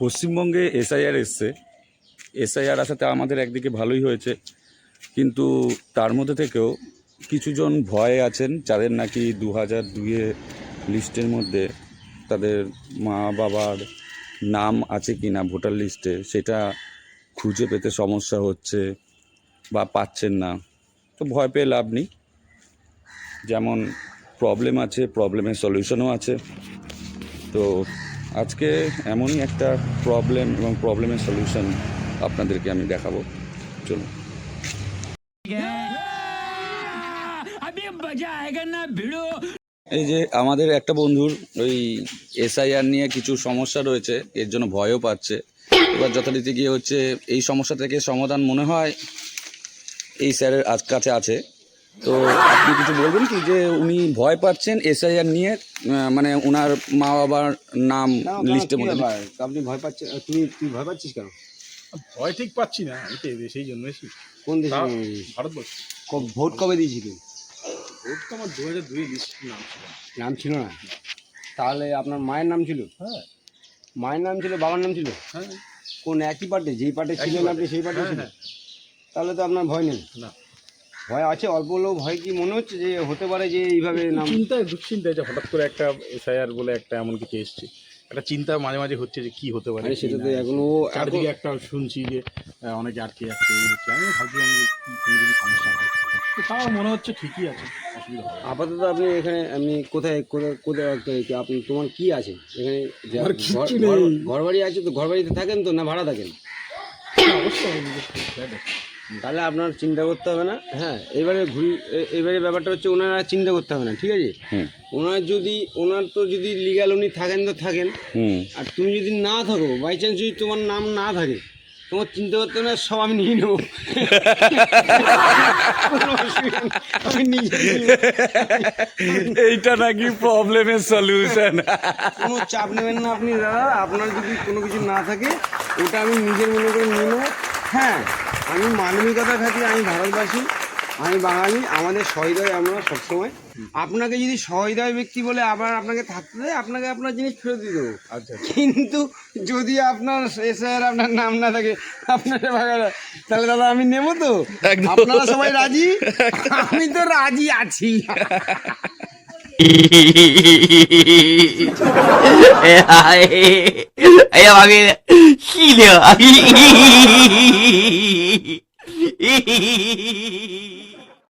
পশ্চিমবঙ্গে এসআইআর এসছে। এসআইআর আসাতে আমাদের একদিকে ভালোই হয়েছে, কিন্তু তার মধ্যে থেকেও কিছুজন ভয়ে আছেন যাদের নাকি 2002 লিস্টের মধ্যে তাদের মা বাবার নাম আছে কি না ভোটার লিস্টে সেটা খুঁজে পেতে সমস্যা হচ্ছে বা পাচ্ছেন না। তো ভয় পেয়ে লাভ নেই, যেমন প্রবলেম আছে প্রবলেমের সলিউশনও আছে। তো আজকে এমনই একটা প্রবলেম এবং প্রবলেমের সলিউশন আপনাদেরকে আমি দেখাবো, চলুন। এই যে আমাদের একটা বন্ধুর ওই এসআইআর নিয়ে কিছু সমস্যা রয়েছে, এর জন্য ভয়ও পাচ্ছে। এবার যথারীতি গিয়ে হচ্ছে এই সমস্যা থেকে সমাধান মনে হয় এই স্যারের কাছে আছে। তো আপনি কিছু বলবেন কি যে উনি ভয় পাচ্ছেন এসআইআর নিয়ে, মানে ওনার মা বাবার নাম লিস্টের মধ্যে? আপনি ভয় পাচ্ছেন? তুই ভয় পাচ্ছিস কেন? ভয় ঠিক পাচ্ছি না, আমি তো এদেশেই জন্মেছি। কোন দেশে? ভারতবর্ষ। ভোট কবে দিয়েছিলেন? ভোট তো আমার 2002 লিস্ট নাম ছিল না। তাহলে আপনার মায়ের নাম ছিল? হ্যাঁ। মায়ের নাম ছিল, বাবার নাম ছিল? হ্যাঁ। কোন একই পার্টি? যেই পার্টি ছিলেন আপনি সেই পার্টি ছিল? তাহলে তো আপনার ভয় নেই। না, ভয় আছে অল্প হলেও। ভয় কি মনে হচ্ছে যে হতে পারে যে এইভাবে নাম? দুশ্চিন্তায় যে হঠাৎ করে একটা এসআইআর বলে একটা এমন কিছু এসছে, একটা চিন্তা মাঝে মাঝে হচ্ছে যে কি হতে পারে। সেটা তো এখনো চারদিকে একটা শুনছি যে অনেকে আটকে যাচ্ছে, এই হচ্ছে। আমি ভাবছি আমি কোনো যদি সমস্যা হয়, তো তাও মনে হচ্ছে ঠিকই আছে, অসুবিধা হবে। আপাতত আপনি এখানে আপনি কোথায় কোথায় কোথায় আপনি তোমার কি আছে এখানে? ঘর বাড়ি আছে তো? ঘর বাড়িতে থাকেন তো না ভাড়া থাকেন? অবশ্যই। তাহলে আপনার চিন্তা করতে হবে না। হ্যাঁ, এবারে ব্যাপারটা হচ্ছে ওনারা চিন্তা করতে হবে না, ঠিক আছে? ওনার তো যদি লিগাল উনি থাকেন তো থাকেন, আর তুমি যদি না থাকো, বাই চান্স যদি তোমার নাম না থাকে, তোমার চিন্তা করতে হবে না, সব আমি নিয়ে নেবো। এইটা নাকি প্রবলেমের সলিউশন। কোনো চাপ নেবেন না আপনি দাদা। আপনার যদি কোনো কিছু না থাকে ওটা আমি নিজের মনে করে নিয়ে নেবো। হ্যাঁ, আমি মানবিকতা খাতিরে, আমি ভারতবাসী, আমি বাঙালি, আমাদের সহৃদয় আমরা সবসময়। আপনাকে যদি সহৃদয় ব্যক্তি বলে আবার আপনাকে থাকতে দেয়, আপনাকে আপনার জিনিস ফেরত দিয়ে দেবো। আচ্ছা। কিন্তু যদি আপনার এসআইআর আপনার নাম না থাকে, আপনাকে ভাগা, তাহলে দাদা আমি নেবো তো? আপনারা সবাই রাজি? আমি তো রাজি আছি। Gilio.